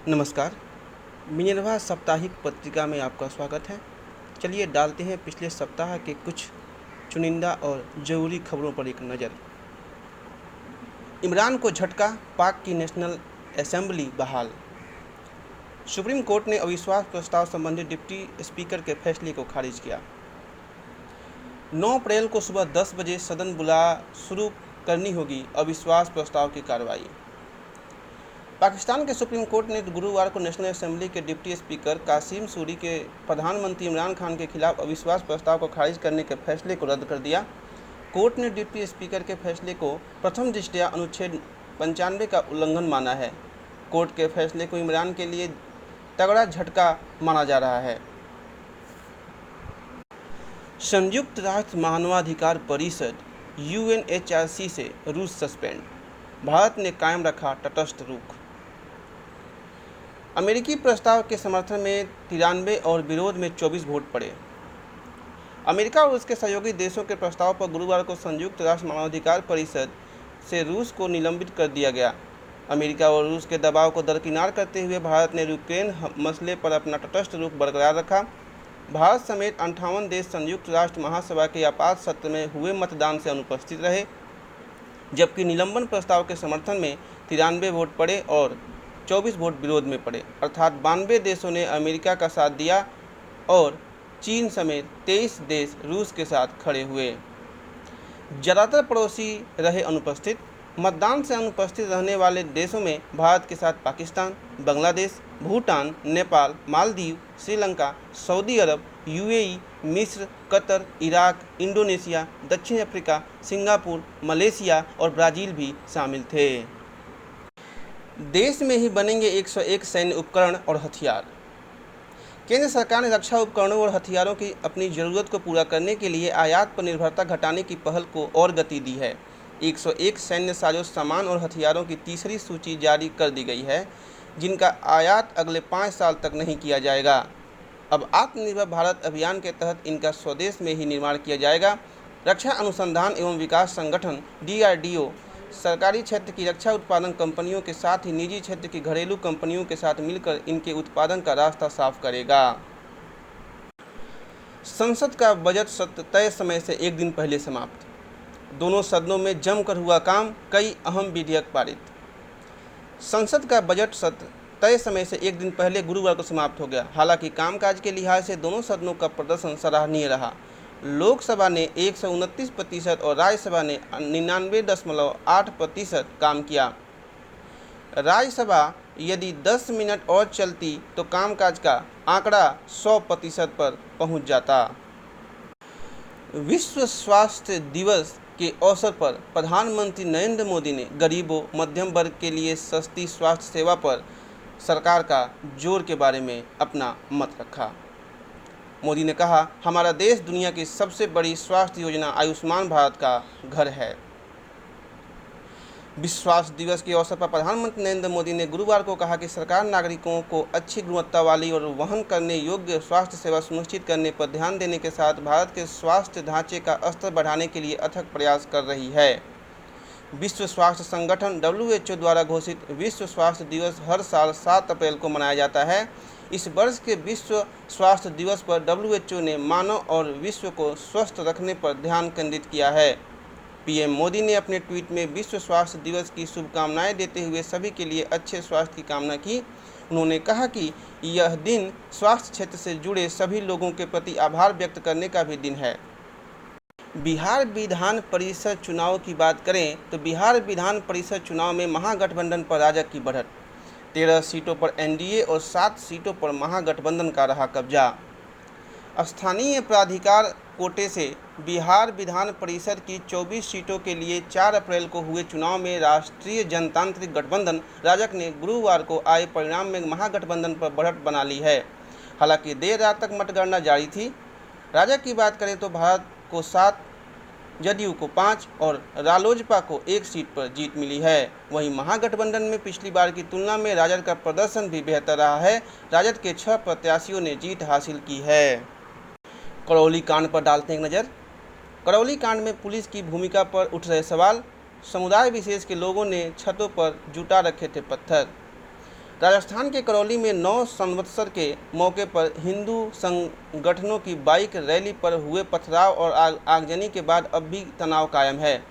नमस्कार। मिनरवा साप्ताहिक पत्रिका में आपका स्वागत है। चलिए डालते हैं पिछले सप्ताह के कुछ चुनिंदा और ज़रूरी खबरों पर एक नज़र। इमरान को झटका, पाक की नेशनल असेंबली बहाल। सुप्रीम कोर्ट ने अविश्वास प्रस्ताव संबंधी डिप्टी स्पीकर के फैसले को खारिज किया। 9 अप्रैल को सुबह 10 बजे सदन बुला शुरू करनी होगी अविश्वास प्रस्ताव की कार्रवाई। पाकिस्तान के सुप्रीम कोर्ट ने गुरुवार को नेशनल असेंबली के डिप्टी स्पीकर कासिम सूरी के प्रधानमंत्री इमरान खान के खिलाफ अविश्वास प्रस्ताव को खारिज करने के फैसले को रद्द कर दिया। कोर्ट ने डिप्टी स्पीकर के फैसले को प्रथम दृष्टया अनुच्छेद 95 का उल्लंघन माना है। कोर्ट के फैसले को इमरान के लिए तगड़ा झटका माना जा रहा है। संयुक्त राष्ट्र मानवाधिकार परिषद UNHRC से रूस सस्पेंड। भारत ने कायम रखा तटस्थ रुख। अमेरिकी प्रस्ताव के समर्थन में 93 और विरोध में 24 वोट पड़े। अमेरिका और उसके सहयोगी देशों के प्रस्ताव पर गुरुवार को संयुक्त राष्ट्र मानवाधिकार परिषद से रूस को निलंबित कर दिया गया। अमेरिका और रूस के दबाव को दरकिनार करते हुए भारत ने यूक्रेन मसले पर अपना तटस्थ रुख बरकरार रखा। भारत समेत 58 देश संयुक्त राष्ट्र महासभा के आपात सत्र में हुए मतदान से अनुपस्थित रहे, जबकि निलंबन प्रस्ताव के समर्थन में 93 वोट पड़े और 24 वोट विरोध में पड़े, अर्थात 92 देशों ने अमेरिका का साथ दिया और चीन समेत 23 देश रूस के साथ खड़े हुए। ज़्यादातर पड़ोसी रहे अनुपस्थित। मतदान से अनुपस्थित रहने वाले देशों में भारत के साथ पाकिस्तान, बांग्लादेश, भूटान, नेपाल, मालदीव, श्रीलंका, सऊदी अरब, UAE, मिस्र, कतर, इराक, इंडोनेशिया, दक्षिण अफ्रीका, सिंगापुर, मलेशिया और ब्राज़ील भी शामिल थे। देश में ही बनेंगे 101 सैन्य उपकरण और हथियार। केंद्र सरकार ने रक्षा उपकरणों और हथियारों की अपनी ज़रूरत को पूरा करने के लिए आयात पर निर्भरता घटाने की पहल को और गति दी है। 101 सैन्य साजो सामान और हथियारों की तीसरी सूची जारी कर दी गई है, जिनका आयात अगले 5 साल तक नहीं किया जाएगा। अब आत्मनिर्भर भारत अभियान के तहत इनका स्वदेश में ही निर्माण किया जाएगा। रक्षा अनुसंधान एवं विकास संगठन DRDO सरकारी क्षेत्र की रक्षा उत्पादन कंपनियों के साथ ही निजी क्षेत्र की घरेलू कंपनियों के साथ मिलकर इनके उत्पादन का रास्ता साफ करेगा। संसद का बजट सत्र तय समय से एक दिन पहले समाप्त। दोनों सदनों में जमकर हुआ काम, कई अहम विधेयक पारित। संसद का बजट सत्र तय समय से एक दिन पहले गुरुवार को समाप्त हो गया। हालांकि कामकाज के लिहाज से दोनों सदनों का प्रदर्शन सराहनीय रहा। लोकसभा ने 129% और राज्यसभा ने 99.8% काम किया। राज्यसभा यदि 10 मिनट और चलती तो कामकाज का आंकड़ा 100% पर पहुंच जाता। विश्व स्वास्थ्य दिवस के अवसर पर प्रधानमंत्री नरेंद्र मोदी ने गरीबों, मध्यम वर्ग के लिए सस्ती स्वास्थ्य सेवा पर सरकार का जोर के बारे में अपना मत रखा। मोदी ने कहा, हमारा देश दुनिया की सबसे बड़ी स्वास्थ्य योजना आयुष्मान भारत का घर है। विश्व स्वास्थ्य दिवस के अवसर पर प्रधानमंत्री नरेंद्र मोदी ने गुरुवार को कहा कि सरकार नागरिकों को अच्छी गुणवत्ता वाली और वहन करने योग्य स्वास्थ्य सेवा सुनिश्चित करने पर ध्यान देने के साथ भारत के स्वास्थ्य ढांचे का स्तर बढ़ाने के लिए अथक प्रयास कर रही है। विश्व स्वास्थ्य संगठन WHO द्वारा घोषित विश्व स्वास्थ्य दिवस हर साल 7 अप्रैल को मनाया जाता है। इस वर्ष के विश्व स्वास्थ्य दिवस पर WHO ने मानव और विश्व को स्वस्थ रखने पर ध्यान केंद्रित किया है। PM मोदी ने अपने ट्वीट में विश्व स्वास्थ्य दिवस की शुभकामनाएं देते हुए सभी के लिए अच्छे स्वास्थ्य की कामना की। उन्होंने कहा कि यह दिन स्वास्थ्य क्षेत्र से जुड़े सभी लोगों के प्रति आभार व्यक्त करने का भी दिन है। बिहार विधान परिषद चुनाव की बात करें तो बिहार विधान परिषद चुनाव में महागठबंधन पर राजग की बढ़त। 13 सीटों पर NDA और 7 सीटों पर महागठबंधन का रहा कब्जा। स्थानीय प्राधिकार कोटे से बिहार विधान परिषद की 24 सीटों के लिए 4 अप्रैल को हुए चुनाव में राष्ट्रीय जनतांत्रिक गठबंधन राजग ने गुरुवार को आए परिणाम में महागठबंधन पर बढ़त बना ली है। हालांकि देर रात तक मतगणना जारी थी। राजग की बात करें तो भारत को 7, जदयू को 5 और रालोजपा को 1 सीट पर जीत मिली है। वहीं महागठबंधन में पिछली बार की तुलना में राजद का प्रदर्शन भी बेहतर रहा है। राजद के 6 प्रत्याशियों ने जीत हासिल की है। करौली कांड पर डालते हैं एक नज़र। करौली कांड में पुलिस की भूमिका पर उठ रहे सवाल। समुदाय विशेष के लोगों ने छतों पर जुटा रखे थे पत्थर। राजस्थान के करौली में 9 संवत्सर के मौके पर हिंदू संगठनों की बाइक रैली पर हुए पथराव और आगजनी के बाद अब भी तनाव कायम है।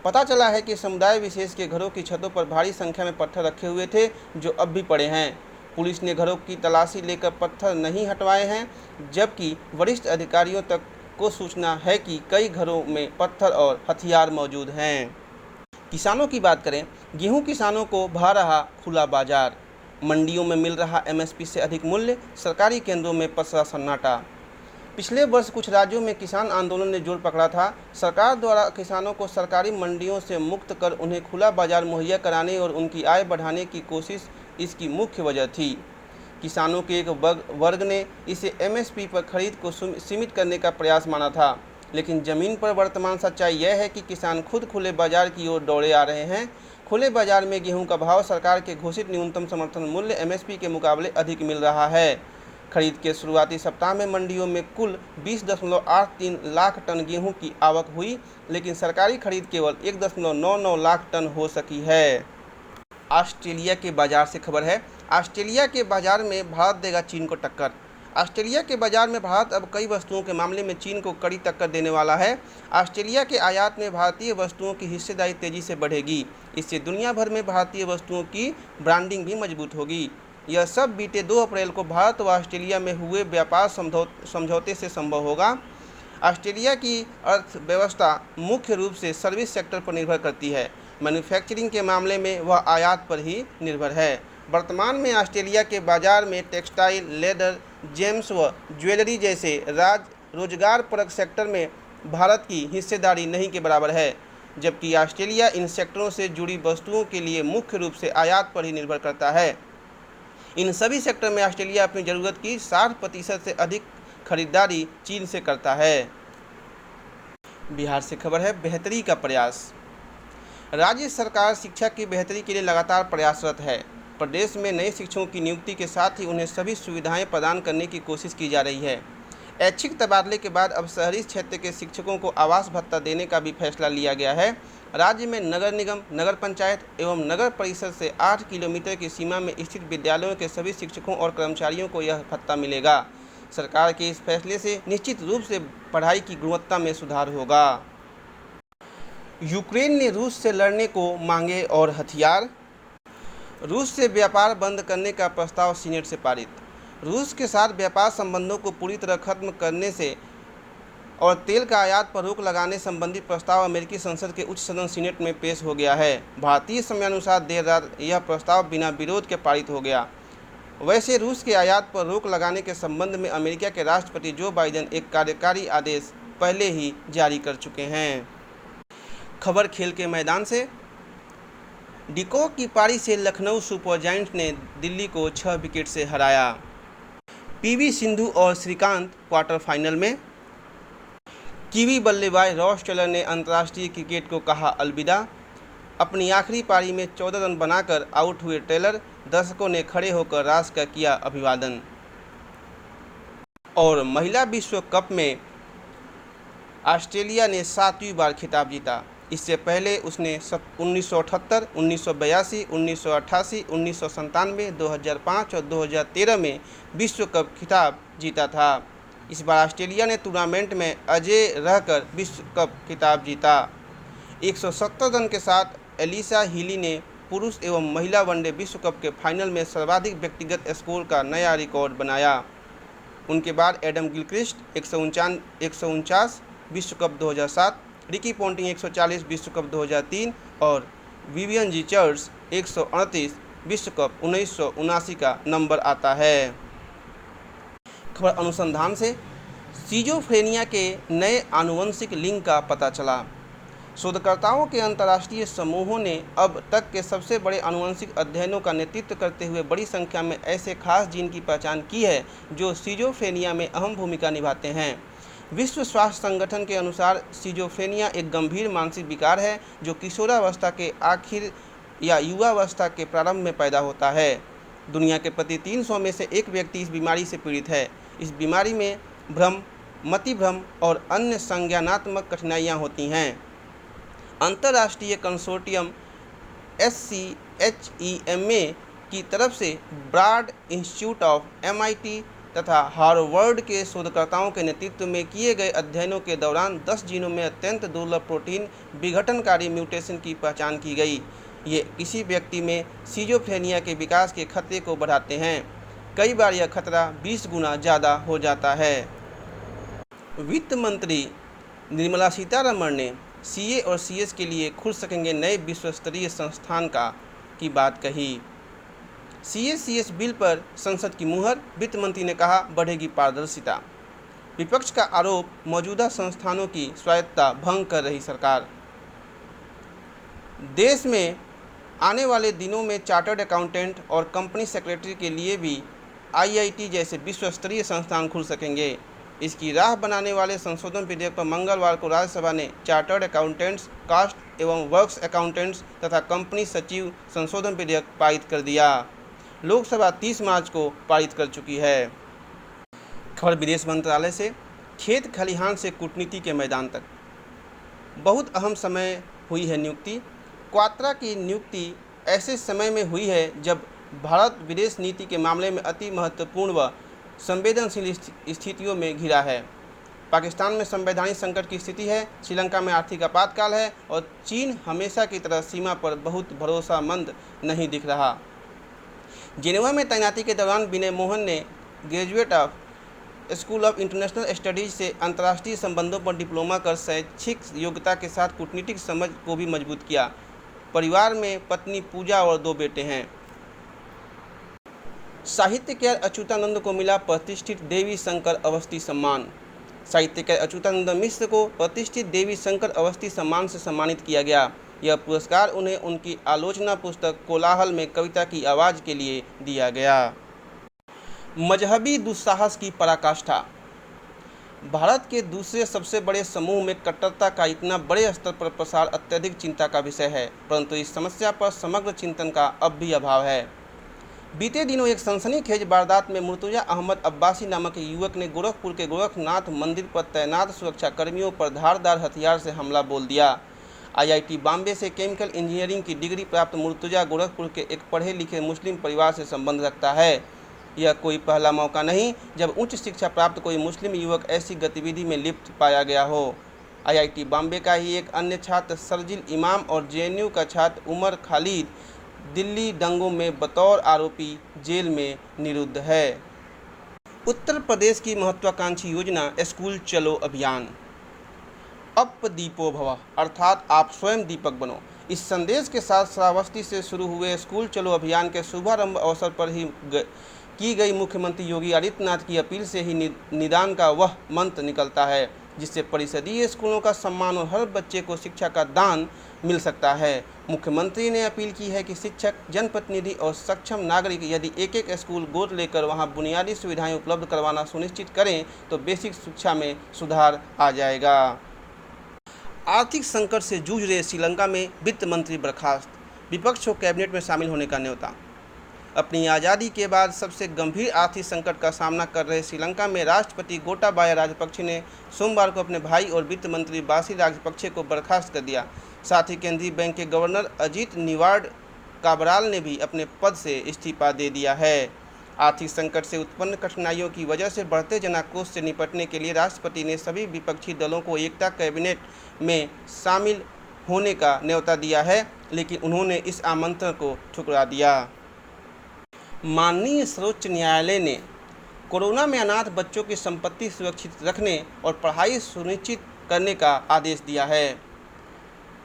पता चला है कि समुदाय विशेष के घरों की छतों पर भारी संख्या में पत्थर रखे हुए थे, जो अब भी पड़े हैं। पुलिस ने घरों की तलाशी लेकर पत्थर नहीं हटवाए हैं, जबकि वरिष्ठ अधिकारियों तक को सूचना है कि कई घरों में पत्थर और हथियार मौजूद हैं। किसानों की बात करें, गेहूं किसानों को भा रहा खुला बाजार, मंडियों में मिल रहा एमएसपी से अधिक मूल्य, सरकारी केंद्रों में पसरा सन्नाटा। पिछले वर्ष कुछ राज्यों में किसान आंदोलन ने जोर पकड़ा था। सरकार द्वारा किसानों को सरकारी मंडियों से मुक्त कर उन्हें खुला बाजार मुहैया कराने और उनकी आय बढ़ाने की कोशिश इसकी मुख्य वजह थी। किसानों के एक वर्ग ने इसे एमएसपी पर खरीद को सीमित करने का प्रयास माना था, लेकिन ज़मीन पर वर्तमान सच्चाई यह है कि किसान खुद खुले बाजार की ओर दौड़े आ रहे हैं। खुले बाजार में गेहूं का भाव सरकार के घोषित न्यूनतम समर्थन मूल्य एमएसपी के मुकाबले अधिक मिल रहा है। खरीद के शुरुआती सप्ताह में मंडियों में कुल 20.83 लाख टन गेहूं की आवक हुई, लेकिन सरकारी खरीद केवल 1.99 लाख टन हो सकी है। ऑस्ट्रेलिया के बाजार से खबर है। ऑस्ट्रेलिया के बाजार में भारत देगा चीन को टक्कर। ऑस्ट्रेलिया के बाजार में भारत अब कई वस्तुओं के मामले में चीन को कड़ी टक्कर देने वाला है। ऑस्ट्रेलिया के आयात में भारतीय वस्तुओं की हिस्सेदारी तेजी से बढ़ेगी। इससे दुनिया भर में भारतीय वस्तुओं की ब्रांडिंग भी मजबूत होगी। यह सब बीते 2 अप्रैल को भारत व ऑस्ट्रेलिया में हुए व्यापार समझौते से संभव होगा। ऑस्ट्रेलिया की अर्थव्यवस्था मुख्य रूप से सर्विस सेक्टर पर निर्भर करती है। मैन्युफैक्चरिंग के मामले में वह आयात पर ही निर्भर है। वर्तमान में ऑस्ट्रेलिया के बाजार में टेक्सटाइल, लेदर, जेम्स व ज्वेलरी जैसे रोजगार परक सेक्टर में भारत की हिस्सेदारी नहीं के बराबर है, जबकि ऑस्ट्रेलिया इन सेक्टरों से जुड़ी वस्तुओं के लिए मुख्य रूप से आयात पर ही निर्भर करता है। इन सभी सेक्टर में ऑस्ट्रेलिया अपनी ज़रूरत की 60% से अधिक खरीदारी चीन से करता है। बिहार से खबर है, बेहतरी का प्रयास। राज्य सरकार शिक्षा की बेहतरी के लिए लगातार प्रयासरत है। प्रदेश में नए शिक्षकों की नियुक्ति के साथ ही उन्हें सभी सुविधाएं प्रदान करने की कोशिश की जा रही है। ऐच्छिक तबादले के बाद अब शहरी क्षेत्र के शिक्षकों को आवास भत्ता देने का भी फैसला लिया गया है। राज्य में नगर निगम, नगर पंचायत एवं नगर परिषद से 8 किलोमीटर की सीमा में स्थित विद्यालयों के सभी शिक्षकों और कर्मचारियों को यह भत्ता मिलेगा। सरकार के इस फैसले से निश्चित रूप से पढ़ाई की गुणवत्ता में सुधार होगा। यूक्रेन ने रूस से लड़ने को मांगे और हथियार। रूस से व्यापार बंद करने का प्रस्ताव सीनेट से पारित। रूस के साथ व्यापार संबंधों को पूरी तरह खत्म करने से और तेल का आयात पर रोक लगाने संबंधी प्रस्ताव अमेरिकी संसद के उच्च सदन सीनेट में पेश हो गया है। भारतीय समयानुसार देर रात यह प्रस्ताव बिना विरोध के पारित हो गया। वैसे रूस के आयात पर रोक लगाने के संबंध में अमेरिका के राष्ट्रपति जो बाइडेन एक कार्यकारी आदेश पहले ही जारी कर चुके हैं। खबर खेल के मैदान से। डिकॉक की पारी से लखनऊ सुपर जायंट्स ने दिल्ली को 6 विकेट से हराया। पीवी सिंधु और श्रीकांत क्वार्टर फाइनल में। कीवी बल्लेबाज रॉस टेलर ने अंतर्राष्ट्रीय क्रिकेट को कहा अलविदा। अपनी आखिरी पारी में 14 रन बनाकर आउट हुए टेलर, दर्शकों ने खड़े होकर रास का किया अभिवादन। और महिला विश्व कप में ऑस्ट्रेलिया ने 7वीं बार खिताब जीता। इससे पहले उसने 1978, 1982, 1988, 1997, 2005 और 2013 में विश्व कप खिताब जीता था। इस बार ऑस्ट्रेलिया ने टूर्नामेंट में अजेय रहकर विश्व कप खिताब जीता। 170 रन के साथ एलिसा हीली ने पुरुष एवं महिला वनडे विश्व कप के फाइनल में सर्वाधिक व्यक्तिगत स्कोर का नया रिकॉर्ड बनाया। उनके बाद एडम गिलक्रिस्ट 149 विश्व कप 2007, रिकी पोंटिंग 140 विश्व कप 2003 और विवियन रिचर्ड्स 138 विश्व कप 1979 का नंबर आता है। खबर अनुसंधान से। सिजोफ्रेनिया के नए आनुवंशिक लिंग का पता चला। शोधकर्ताओं के अंतर्राष्ट्रीय समूहों ने अब तक के सबसे बड़े आनुवंशिक अध्ययनों का नेतृत्व करते हुए बड़ी संख्या में ऐसे खास जीन की पहचान की है जो सिजोफ्रेनिया में अहम भूमिका निभाते हैं। विश्व स्वास्थ्य संगठन के अनुसार सिजोफ्रेनिया एक गंभीर मानसिक विकार है जो किशोरावस्था के आखिर या युवावस्था के प्रारंभ में पैदा होता है। दुनिया के प्रति 300 में से एक व्यक्ति इस बीमारी से पीड़ित है। इस बीमारी में भ्रम, मतिभ्रम और अन्य संज्ञानात्मक कठिनाइयाँ होती हैं। अंतर्राष्ट्रीय कंसोर्टियम SCHEMA की तरफ से ब्राड इंस्टीट्यूट ऑफ MIT तथा हार्वर्ड के शोधकर्ताओं के नेतृत्व में किए गए अध्ययनों के दौरान 10 जीनों में अत्यंत दुर्लभ प्रोटीन विघटनकारी म्यूटेशन की पहचान की गई। ये किसी व्यक्ति में सिजोफ्रेनिया के विकास के खतरे को बढ़ाते हैं। कई बार यह खतरा 20 गुना ज़्यादा हो जाता है। वित्त मंत्री निर्मला सीतारमण ने CA और CS के लिए खुल सकेंगे नए विश्व स्तरीय संस्थान की बात कही। CA-CS बिल पर संसद की मुहर, वित्त मंत्री ने कहा बढ़ेगी पारदर्शिता। विपक्ष का आरोप, मौजूदा संस्थानों की स्वायत्तता भंग कर रही सरकार। देश में आने वाले दिनों में चार्टर्ड अकाउंटेंट और कंपनी सेक्रेटरी के लिए भी IIT जैसे विश्व स्तरीय संस्थान खुल सकेंगे। इसकी राह बनाने वाले संशोधन विधेयक पर मंगलवार को राज्यसभा ने चार्टर्ड अकाउंटेंट्स, कास्ट एवं वर्क्स अकाउंटेंट्स तथा कंपनी सचिव संशोधन विधेयक पारित कर दिया। लोकसभा 30 मार्च को पारित कर चुकी है। खबर विदेश मंत्रालय से। खेत खलिहान से कूटनीति के मैदान तक बहुत अहम समय हुई है नियुक्ति। क्वात्रा की नियुक्ति ऐसे समय में हुई है जब भारत विदेश नीति के मामले में अति महत्वपूर्ण व संवेदनशील स्थितियों में घिरा है। पाकिस्तान में संवैधानिक संकट की स्थिति है, श्रीलंका में आर्थिक आपातकाल है और चीन हमेशा की तरह सीमा पर बहुत भरोसामंद नहीं दिख रहा। जेनेवा में तैनाती के दौरान विनय मोहन ने graduate of school of international studies से अंतर्राष्ट्रीय संबंधों पर डिप्लोमा कर शैक्षिक योग्यता के साथ कूटनीतिक समझ को भी मजबूत किया। परिवार में पत्नी पूजा और 2 बेटे हैं। साहित्यकार अच्युतानंद को मिला प्रतिष्ठित देवी शंकर अवस्थी सम्मान। साहित्यकार अच्युतानंद मिश्र को प्रतिष्ठित देवी शंकर अवस्थी सम्मान से सम्मानित किया गया। यह पुरस्कार उन्हें उनकी आलोचना पुस्तक कोलाहल में कविता की आवाज़ के लिए दिया गया। मजहबी दुस्साहस की पराकाष्ठा। भारत के दूसरे सबसे बड़े समूह में कट्टरता का इतना बड़े स्तर पर प्रसार अत्यधिक चिंता का विषय है, परंतु इस समस्या पर समग्र चिंतन का अब भी अभाव है। बीते दिनों एक सनसनीखेज वारदात में मुर्तुजा अहमद अब्बासी नामक युवक ने गोरखपुर के गोरखनाथ मंदिर पर तैनात सुरक्षा कर्मियों पर धारदार हथियार से हमला बोल दिया। IIT बॉम्बे से केमिकल इंजीनियरिंग की डिग्री प्राप्त मुर्तुजा गोरखपुर के एक पढ़े लिखे मुस्लिम परिवार से संबंध रखता है। यह कोई पहला मौका नहीं जब उच्च शिक्षा प्राप्त कोई मुस्लिम युवक ऐसी गतिविधि में लिप्त पाया गया हो। IIT बॉम्बे का ही एक अन्य छात्र शर्जिल इमाम और JNU का छात्र उमर खालिद दिल्ली दंगों में बतौर आरोपी जेल में निरुद्ध है। उत्तर प्रदेश की महत्वाकांक्षी योजना स्कूल चलो अभियान। अप दीपो भव अर्थात आप स्वयं दीपक बनो। इस संदेश के साथ श्रावस्ती से शुरू हुए स्कूल चलो अभियान के शुभारंभ अवसर पर ही की गई मुख्यमंत्री योगी आदित्यनाथ की अपील से ही निदान का वह मंत्र निकलता है जिससे परिषदीय स्कूलों का सम्मान और हर बच्चे को शिक्षा का दान मिल सकता है। मुख्यमंत्री ने अपील की है कि शिक्षक, जनप्रतिनिधि और सक्षम नागरिक यदि एक एक स्कूल गोद लेकर वहां बुनियादी सुविधाएं उपलब्ध करवाना सुनिश्चित करें तो बेसिक शिक्षा में सुधार आ जाएगा। आर्थिक संकट से जूझ रहे श्रीलंका में वित्त मंत्री बर्खास्त, विपक्ष को कैबिनेट में शामिल होने का न्योता। अपनी आज़ादी के बाद सबसे गंभीर आर्थिक संकट का सामना कर रहे श्रीलंका में राष्ट्रपति गोटाबाया राजपक्षे ने सोमवार को अपने भाई और वित्त मंत्री बासिल राजपक्षे को बर्खास्त कर दिया। साथ ही केंद्रीय बैंक के गवर्नर अजीत निवाड काबराल ने भी अपने पद से इस्तीफा दे दिया है। आर्थिक संकट से उत्पन्न कठिनाइयों की वजह से बढ़ते जनाक्रोश से निपटने के लिए राष्ट्रपति ने सभी विपक्षी दलों को एकता कैबिनेट में शामिल होने का न्योता दिया है, लेकिन उन्होंने इस आमंत्रण को ठुकरा दिया। माननीय सर्वोच्च न्यायालय ने कोरोना में अनाथ बच्चों की संपत्ति सुरक्षित रखने और पढ़ाई सुनिश्चित करने का आदेश दिया है।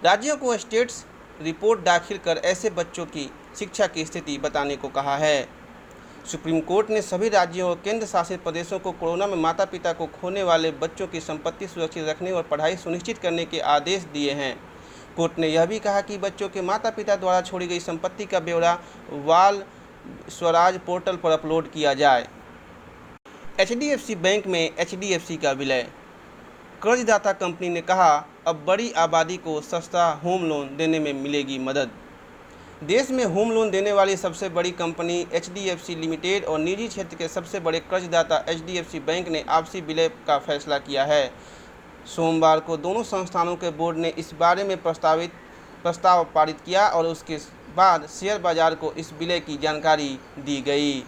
राज्यों को स्टेट्स रिपोर्ट दाखिल कर ऐसे बच्चों की शिक्षा की स्थिति बताने को कहा है। सुप्रीम कोर्ट ने सभी राज्यों और केंद्र शासित प्रदेशों को कोरोना में माता पिता को खोने वाले बच्चों की संपत्ति सुरक्षित रखने और पढ़ाई सुनिश्चित करने के आदेश दिए हैं। कोर्ट ने यह भी कहा कि बच्चों के माता पिता द्वारा छोड़ी गई संपत्ति का ब्यौरा वाल स्वराज पोर्टल पर अपलोड किया जाए। HDFC बैंक में HDFC का विलय। कर्जदाता कंपनी ने कहा अब बड़ी आबादी को सस्ता होम लोन देने में मिलेगी मदद। देश में होम लोन देने वाली सबसे बड़ी कंपनी HDFC लिमिटेड और निजी क्षेत्र के सबसे बड़े कर्जदाता HDFC बैंक ने आपसी विलय का फैसला किया है। सोमवार को दोनों संस्थानों के बोर्ड ने इस बारे में प्रस्ताव पारित किया और उसके बाद शेयर बाजार को इस विलय की जानकारी दी गई।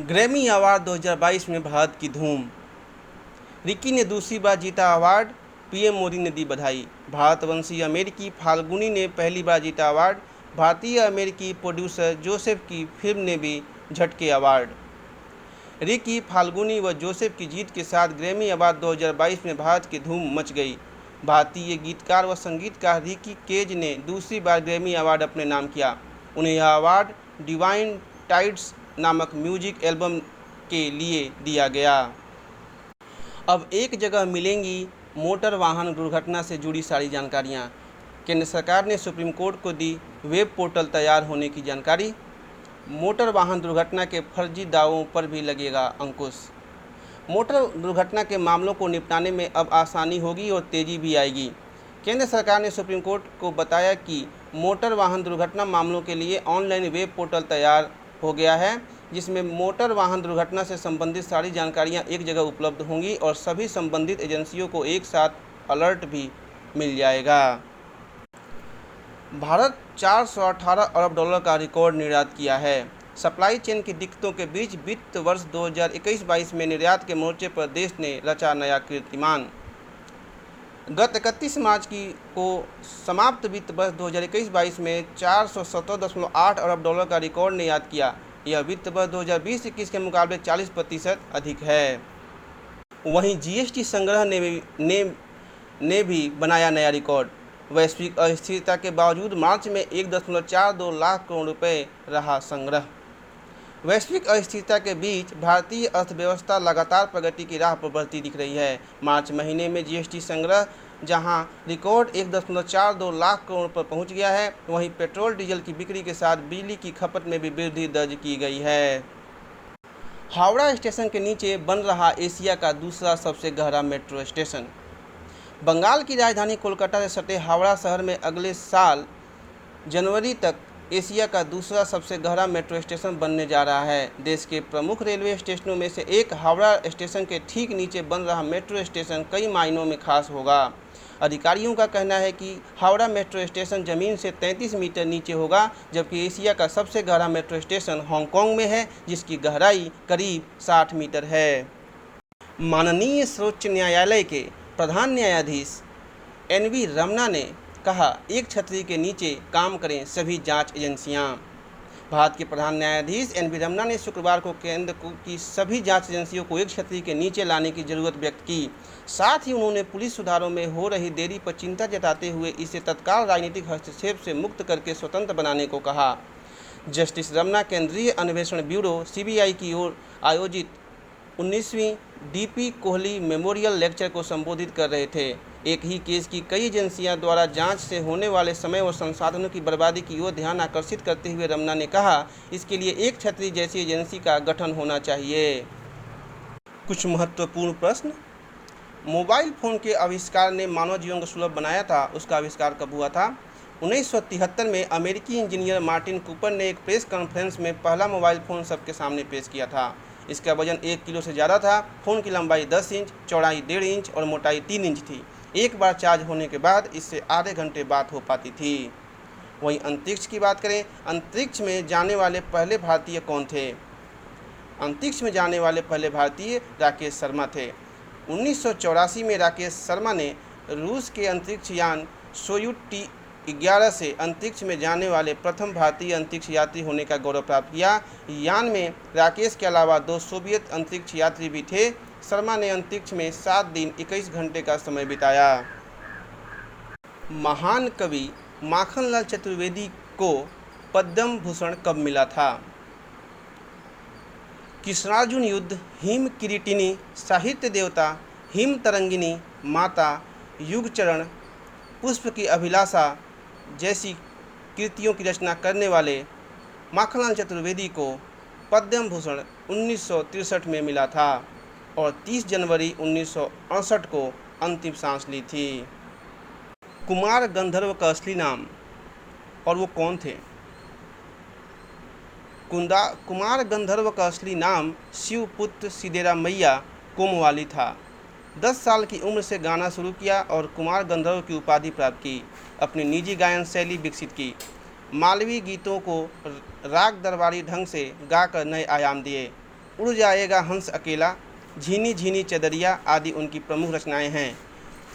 ग्रैमी अवार्ड 2022 में भारत की धूम। रिकी ने दूसरी बार जीता अवार्ड, पीएम मोदी ने दी बधाई। भारतवंशी अमेरिकी फाल्गुनी ने पहली बार जीता अवार्ड, भारतीय अमेरिकी प्रोड्यूसर जोसेफ की फिल्म ने भी झटके अवार्ड। रिकी, फाल्गुनी व जोसेफ की जीत के साथ ग्रैमी अवार्ड 2022 में भारत की धूम मच गई। भारतीय गीतकार व संगीतकार रिकी केज ने दूसरी बार ग्रैमी अवार्ड अपने नाम किया। उन्हें यह अवार्ड डिवाइन टाइड्स नामक म्यूजिक एल्बम के लिए दिया गया। अब एक जगह मिलेंगी मोटर वाहन दुर्घटना से जुड़ी सारी जानकारियाँ। केंद्र सरकार ने सुप्रीम कोर्ट को दी वेब पोर्टल तैयार होने की जानकारी। मोटर वाहन दुर्घटना के फर्जी दावों पर भी लगेगा अंकुश। मोटर दुर्घटना के मामलों को निपटाने में अब आसानी होगी और तेज़ी भी आएगी। केंद्र सरकार ने सुप्रीम कोर्ट को बताया कि मोटर वाहन दुर्घटना मामलों के लिए ऑनलाइन वेब पोर्टल तैयार हो गया है, जिसमें मोटर वाहन दुर्घटना से संबंधित सारी जानकारियां एक जगह उपलब्ध होंगी और सभी संबंधित एजेंसियों को एक साथ अलर्ट भी मिल जाएगा। भारत 418 अरब डॉलर का रिकॉर्ड निर्यात किया है। सप्लाई चेन की दिक्कतों के बीच वित्त वर्ष 2021-22 में निर्यात के मोर्चे पर देश ने रचा नया कीर्तिमान। गत 31 मार्च को समाप्त वित्त वर्ष 2021-22 में 417.8 अरब डॉलर का रिकॉर्ड निर्यात किया। यह वित्त वर्ष 2020-21 के मुकाबले 40% अधिक है। वहीं जीएसटी संग्रह ने भी बनाया नया रिकॉर्ड। वैश्विक अस्थिरता के बावजूद मार्च में 1.42 लाख करोड़ रुपए रहा संग्रह। वैश्विक अस्थिरता के बीच भारतीय अर्थव्यवस्था लगातार प्रगति की राह पर बढ़ती दिख रही है। मार्च महीने में जीएसटी संग्रह जहां रिकॉर्ड 1.42 लाख करोड़ पर पहुंच गया है, वहीं पेट्रोल डीजल की बिक्री के साथ बिजली की खपत में भी वृद्धि दर्ज की गई है। हावड़ा स्टेशन के नीचे बन रहा एशिया का दूसरा सबसे गहरा मेट्रो स्टेशन। बंगाल की राजधानी कोलकाता से सटे हावड़ा शहर में अगले साल जनवरी तक एशिया का दूसरा सबसे गहरा मेट्रो स्टेशन बनने जा रहा है। देश के प्रमुख रेलवे स्टेशनों में से एक हावड़ा स्टेशन के ठीक नीचे बन रहा मेट्रो स्टेशन कई मायनों में खास होगा। अधिकारियों का कहना है कि हावड़ा मेट्रो स्टेशन ज़मीन से 33 मीटर नीचे होगा, जबकि एशिया का सबसे गहरा मेट्रो स्टेशन हांगकांग में है, जिसकी गहराई करीब 60 मीटर है। माननीय सर्वोच्च न्यायालय के प्रधान न्यायाधीश एन.वी. रमन्ना ने कहा, एक छतरी के नीचे काम करें सभी जांच एजेंसियां। भारत के प्रधान न्यायाधीश एन.वी. रमन्ना ने शुक्रवार को केंद्र की सभी जांच एजेंसियों को एक छतरी के नीचे लाने की जरूरत व्यक्त की। साथ ही उन्होंने पुलिस सुधारों में हो रही देरी पर चिंता जताते हुए इसे तत्काल राजनीतिक हस्तक्षेप से मुक्त करके स्वतंत्र बनाने को कहा। जस्टिस रमन्ना केंद्रीय अन्वेषण ब्यूरो सीबीआई की ओर आयोजित 19वीं डीपी कोहली मेमोरियल लेक्चर को संबोधित कर रहे थे। एक ही केस की कई एजेंसियां द्वारा जांच से होने वाले समय और संसाधनों की बर्बादी की ओर ध्यान आकर्षित करते हुए रमन्ना ने कहा, इसके लिए एक छतरी जैसी एजेंसी का गठन होना चाहिए। कुछ महत्वपूर्ण प्रश्न। मोबाइल फ़ोन के आविष्कार ने मानव जीवन को सुलभ बनाया था, उसका आविष्कार कब हुआ था? 1973 में अमेरिकी इंजीनियर मार्टिन कूपर ने एक प्रेस कॉन्फ्रेंस में पहला मोबाइल फ़ोन सबके सामने पेश किया था। इसका वजन 1 किलो से ज़्यादा था। फ़ोन की लंबाई 10 इंच, चौड़ाई 1.5 इंच और मोटाई 3 इंच थी। एक बार चार्ज होने के बाद इससे आधे घंटे बात हो पाती थी। वहीं अंतरिक्ष की बात करें, अंतरिक्ष में जाने वाले पहले भारतीय कौन थे? अंतरिक्ष में जाने वाले पहले भारतीय राकेश शर्मा थे। 1984 में राकेश शर्मा ने रूस के अंतरिक्ष यान सोयूज T-11 से अंतरिक्ष में जाने वाले प्रथम भारतीय अंतरिक्ष यात्री होने का गौरव प्राप्त किया। यान में राकेश के अलावा 2 सोवियत अंतरिक्ष यात्री भी थे। शर्मा ने अंतरिक्ष में 7 दिन 21 घंटे का समय बिताया। महान कवि माखनलाल चतुर्वेदी को पद्म भूषण कब मिला था? कृष्णार्जुन युद्ध, हिम किरीटिनी, साहित्य देवता, हिम तरंगिनी, माता, युगचरण, पुष्प की अभिलाषा जैसी कृतियों की रचना करने वाले माखनलाल चतुर्वेदी को पद्म भूषण 1963 में मिला था और 30 जनवरी 1968 को अंतिम सांस ली थी। कुमार गंधर्व का असली नाम और वो कौन थे? कुमार गंधर्व का असली नाम शिवपुत्र सिद्धेरामैया कोमवाली था। 10 साल की उम्र से गाना शुरू किया और कुमार गंधर्व की उपाधि प्राप्त की। अपनी निजी गायन शैली विकसित की। मालवी गीतों को राग दरबारी ढंग से गाकर नए आयाम दिए। उड़ जाएगा हंस अकेला, झीनी झीनी चदरिया आदि उनकी प्रमुख रचनाएं हैं।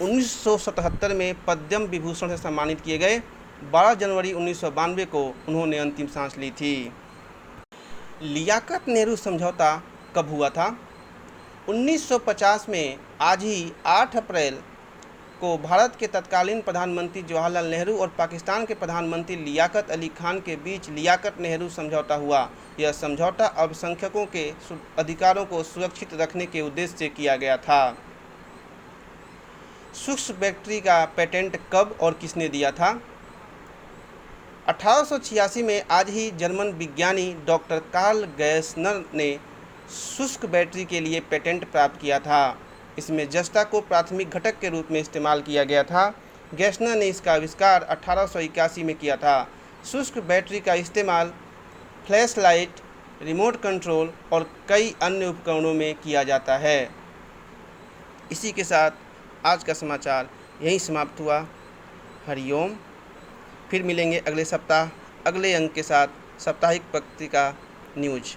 1977 में पद्म विभूषण से सम्मानित किए गए। 12 जनवरी 1992 को उन्होंने अंतिम सांस ली थी। लियाकत नेहरू समझौता कब हुआ था? 1950 में आज ही 8 अप्रैल को भारत के तत्कालीन प्रधानमंत्री जवाहरलाल नेहरू और पाकिस्तान के प्रधानमंत्री लियाकत अली खान के बीच लियाकत नेहरू समझौता हुआ। यह समझौता अल्पसंख्यकों के अधिकारों को सुरक्षित रखने के उद्देश्य से किया गया था। शुष्क बैटरी का पेटेंट कब और किसने दिया था? 1886 में आज ही जर्मन विज्ञानी डॉक्टर कार्ल गैसनर ने शुष्क बैटरी के लिए पेटेंट प्राप्त किया था। इसमें जस्ता को प्राथमिक घटक के रूप में इस्तेमाल किया गया था। गैसनर ने इसका आविष्कार 1881 में किया था। शुष्क बैटरी का इस्तेमाल फ्लैश लाइट, रिमोट कंट्रोल और कई अन्य उपकरणों में किया जाता है। इसी के साथ आज का समाचार यहीं समाप्त हुआ। हरिओम। फिर मिलेंगे अगले सप्ताह अगले अंक के साथ साप्ताहिक पत्रिका न्यूज।